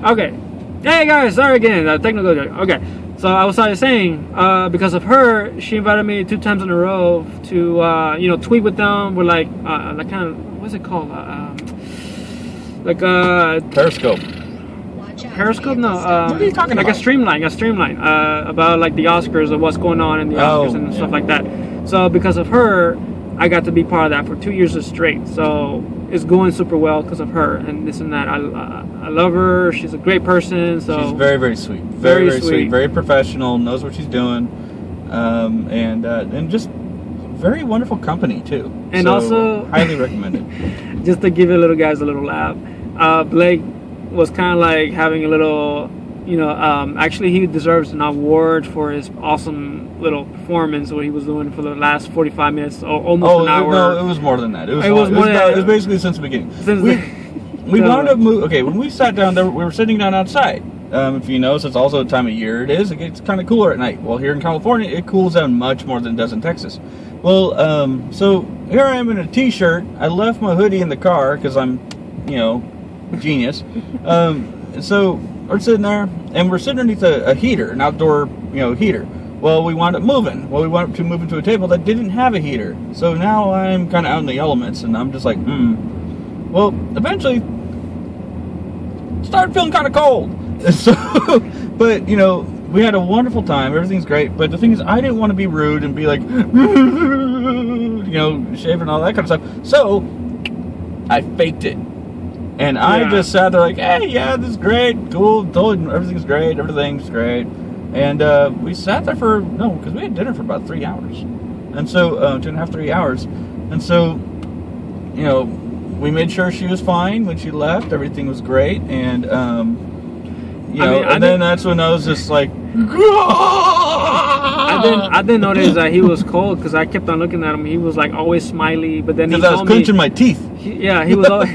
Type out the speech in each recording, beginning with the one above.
Okay. Hey guys, sorry again. Technical. Okay. So I was saying, because of her, she invited me 2 times in a row to, tweet with them. We're like kind of, what's it called? Periscope. Periscope? No. What are you talking like about? a streamline. About like the Oscars or what's going on in the Oscars and stuff like that. So because of her, I got to be part of that for 2 years straight. So it's going super well because of her and this and that. I love her. She's a great person. So she's very, very sweet. Very, very sweet. Very professional. Knows what she's doing. And just very wonderful company too. And so, also highly recommended. Just to give you little guys a little laugh, Blake was kind of like having a little, actually he deserves an award for his awesome little performance what he was doing for the last 45 minutes, almost an hour. No, it was more than that. It was basically since the beginning. We wound up when we sat down there, we were sitting down outside. If you notice, it's also the time of year it is. It gets kind of cooler at night. Well, here in California, it cools down much more than it does in Texas. Well, so here I am in a t-shirt. I left my hoodie in the car because I'm, genius. So we're sitting there, and we're sitting underneath a heater, an outdoor, heater. Well, we wound up moving. Well, we wound up moving to a table that didn't have a heater. So now I'm kind of out in the elements, and I'm just like, Well, eventually, started feeling kind of cold. So, but, we had a wonderful time. Everything's great. But the thing is, I didn't want to be rude and be like, shaving all that kind of stuff. So, I faked it. And I just sat there like, hey, yeah, this is great, cool, totally, everything's great. And we sat there because we had dinner for about 3 hours. And so, 2.5, 3 hours. And so, we made sure she was fine when she left. Everything was great. And, then that's when I was just like, I didn't notice that he was cold because I kept on looking at him. He was like always smiley, but then because I was clenching my teeth. He was.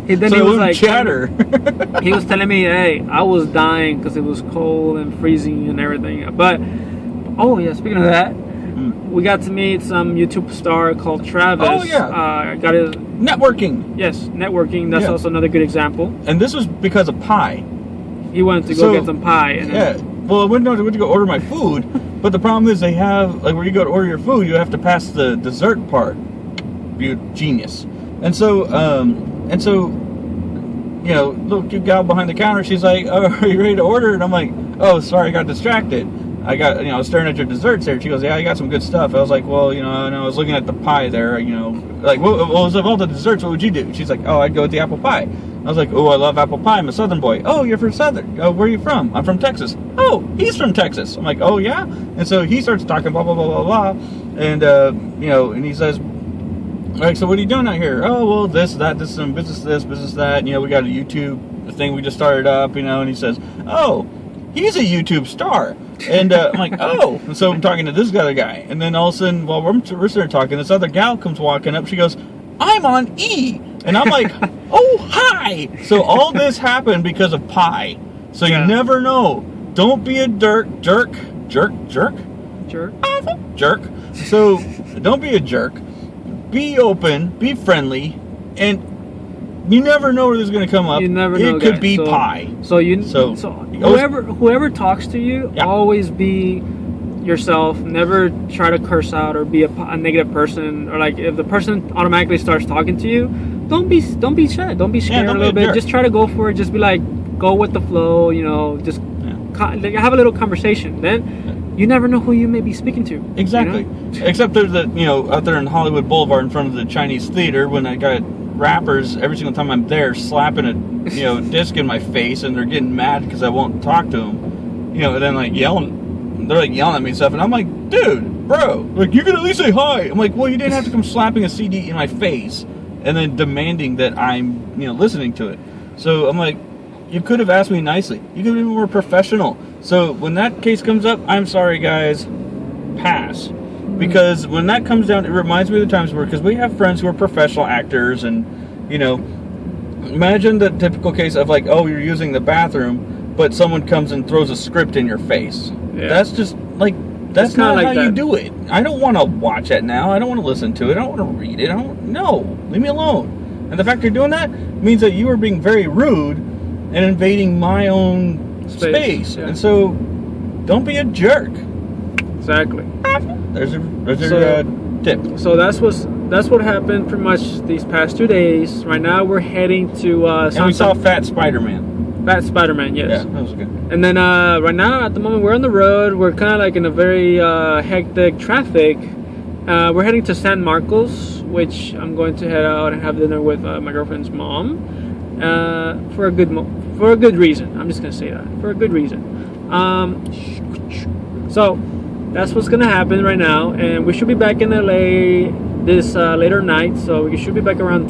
He was like chatter. He was telling me, "Hey, I was dying because it was cold and freezing and everything." But speaking of that, we got to meet some YouTube star called Travis. Oh yeah. Got his networking. Yes, networking. That's also another good example. And this was because of pie. He wanted to go get some pie. And Well, I went to go order my food, but the problem is they have, like, where you go to order your food, you have to pass the dessert part. You genius. And so, little cute gal behind the counter, she's like, oh, are you ready to order? And I'm like, oh, sorry, I got distracted. I was staring at your desserts there. She goes, yeah, I got some good stuff. I was like, well, and I was looking at the pie there, like, what was of all the desserts, what would you do? She's like, oh, I'd go with the apple pie. I was like, oh, I love apple pie. I'm a Southern boy. Oh, you're from Southern. Oh, where are you from? I'm from Texas. Oh, he's from Texas. I'm like, oh, yeah? And so he starts talking, blah, blah, blah, blah, blah. And, and he says, like, so what are you doing out here? Oh, well, this, some business this, business that. We got a YouTube thing we just started up, and he says, oh, he's a YouTube star. And I'm like, oh. And so I'm talking to this other guy. And then all of a sudden, while we're sitting there talking, this other gal comes walking up. She goes, I'm on E. And I'm like, oh, hi. So all this happened because of pie. So you never know. Don't be a jerk. So don't be a jerk. Be open. Be friendly. And you never know where this is going to come up. You never know. It could be pie. So whoever talks to you, always be yourself. Never try to curse out or be a negative person. Or like if the person automatically starts talking to you, don't be shy. Don't be scared a little bit. Just try to go for it. Just be like, go with the flow. Just have a little conversation. Then you never know who you may be speaking to. Exactly. Except there's out there in Hollywood Boulevard in front of the Chinese theater when I got rappers every single time I'm there slapping a disc in my face and they're getting mad because I won't talk to them. And then like yelling. They're like yelling at me and stuff, and I'm like, dude, bro, like you could at least say hi. I'm like, well, you didn't have to come slapping a CD in my face and then demanding that I'm, listening to it. So I'm like, you could have asked me nicely. You could have been more professional. So when that case comes up, I'm sorry, guys, pass. Because when that comes down, it reminds me of the times because we have friends who are professional actors, and imagine the typical case of like, oh, you're using the bathroom, but someone comes and throws a script in your face. Yeah. That's just like that's not like how you do it. I don't want to watch it now. I don't want to listen to it. I don't want to read it. No, leave me alone. And the fact you're doing that means that you are being very rude, and invading my own space. Yeah. And so, don't be a jerk. Exactly. There's your tip. So that's what happened pretty much these past 2 days. Right now we're heading to And we saw Fat Spider-Man. Fat Spider-Man, yes. Yeah, that was good. And then right now at the moment we're on the road. We're kind of like in a very hectic traffic. We're heading to San Marcos, which I'm going to head out and have dinner with my girlfriend's mom for a good reason. I'm just gonna say that, for a good reason. So that's what's gonna happen right now, and we should be back in LA this later night. So we should be back around